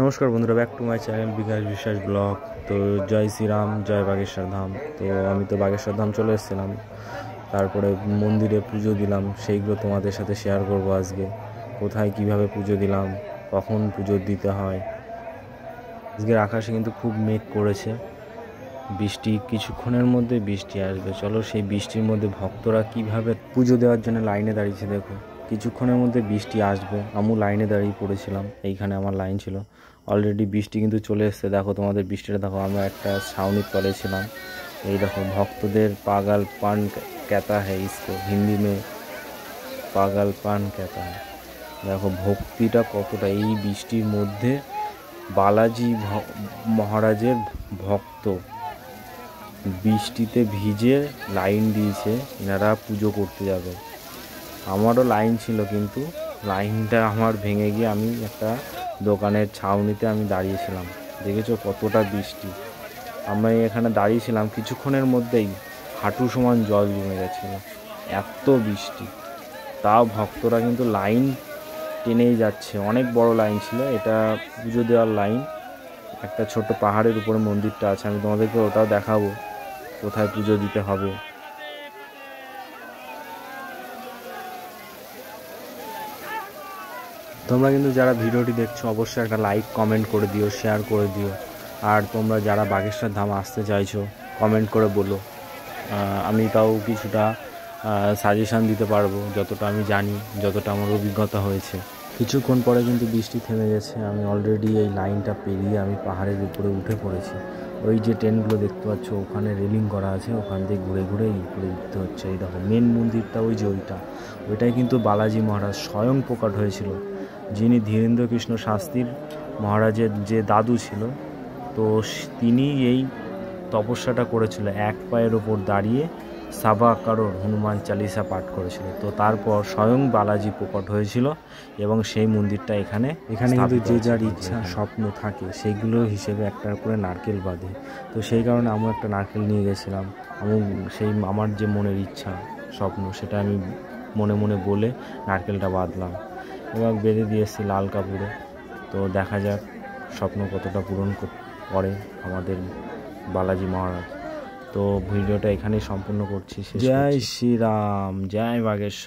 নমস্কার বন্ধুরা, back to my channel বিকাশ বিশ্বাস ব্লগ। তো জয় শ্রীরাম, জয় বাগেশ্বর ধাম। তো আমি তো বাগেশ্বর ধাম চলে এসেছিলাম, তারপরে মন্দিরে পুজো দিলাম, সেইগুলো তোমাদের সাথে শেয়ার করবো আজকে। কোথায় কিভাবে পুজো দিলাম, কখন পুজো দিতে হয়। আজকের আকাশে কিন্তু খুব মেঘ করেছে, বৃষ্টি কিছুক্ষণের মধ্যে বৃষ্টি আসবে। চলো সেই বৃষ্টির মধ্যে ভক্তরা কিভাবে পুজো দেওয়ার জন্য লাইনে দাঁড়িয়েছে দেখো। কিছুক্ষণের মধ্যে বৃষ্টি আসবে, আমিও লাইনে দাঁড়িয়ে পড়েছিলাম, এইখানে আমার লাইন ছিল। অলরেডি বৃষ্টি কিন্তু চলে এসছে, দেখো তোমাদের বৃষ্টিটা দেখো। আমরা একটা ছাউনির তলে ছিলাম। এই দেখো ভক্তদের পাগল পান कहता है इसको, হিন্দি মে পাগল পান कहता है। দেখো ভক্তিটা কতটা এই বৃষ্টির মধ্যে। বালাজি মহারাজের ভক্ত বৃষ্টিতে ভিজে লাইন দিয়েছে, এনারা পুজো করতে যাবে। আমারও লাইন ছিল, কিন্তু লাইনটা আমার ভেঙে গিয়ে আমি একটা দোকানের ছাউনিতে আমি দাঁড়িয়েছিলাম। দেখেছো কতটা বৃষ্টি। আমরা এখানে দাঁড়িয়েছিলাম, কিছুক্ষণের মধ্যেই হাঁটু সমান জল জমে গেছিল, এত বৃষ্টি। তাও ভক্তরা কিন্তু লাইন টেনেই যাচ্ছে। অনেক বড় লাইন ছিল, এটা পুজো দেওয়ার লাইন। একটা ছোট পাহাড়ের উপরে মন্দিরটা আছে, আমি তোমাদেরকে ওটাও দেখাবো কোথায় পুজো দিতে হবে। তোমরা কিন্তু যারা ভিডিওটি দেখছো অবশ্যই একটা লাইক কমেন্ট করে দিও, শেয়ার করে দিও। আর তোমরা যারা বাগেশ্বর ধাম আসতে চাইছো কমেন্ট করে বলো, আমি তাও কিছুটা সাজেশান দিতে পারবো, যতটা আমি জানি, যতটা আমার অভিজ্ঞতা হয়েছে। কিছুক্ষণ পরে কিন্তু বৃষ্টি থেমে গেছে। আমি অলরেডি এই লাইনটা পেরিয়ে আমি পাহাড়ের উপরে উঠে পড়েছি। ওই যে ট্রেনগুলো দেখতে পাচ্ছ, ওখানে রেলিং করা আছে, ওখান থেকে ঘুরে ঘুরে উপরে উঠতে হচ্ছে। এই দেখো মেন মন্দিরটা ওই যে ওইটাই কিন্তু বালাজি মহারাজ স্বয়ং প্রকট হয়েছিল, যিনি ধীরেন্দ্র কৃষ্ণ শাস্ত্রীর মহারাজের যে দাদু ছিল। তো তিনি এই তপস্যাটা করেছিল, এক পায়ের ওপর দাঁড়িয়ে সাবা কারোর হনুমান চালিসা পাঠ করেছিল। তো তারপর স্বয়ং বালাজি প্রকট হয়েছিল এবং সেই মন্দিরটা এখানে কিন্তু যে যার ইচ্ছা স্বপ্ন থাকে সেইগুলো হিসেবে একটা করে নারকেল বাঁধে। তো সেই কারণে আমি একটা নারকেল নিয়ে গেছিলাম। আমার যে মনের ইচ্ছা স্বপ্ন, সেটা আমি মনে মনে বলে নারকেলটা বাঁধলাম এবং বেঁধে দিয়ে এসেছি লাল কাপড়ে। তো দেখা যাক স্বপ্ন কতটা পূরণ করে আমাদের বালাজি মহারাজ। তো ভিডিওটা এখানেই সম্পূর্ণ করছি। জয় শ্রীরাম, জয় বাগেশ্বর।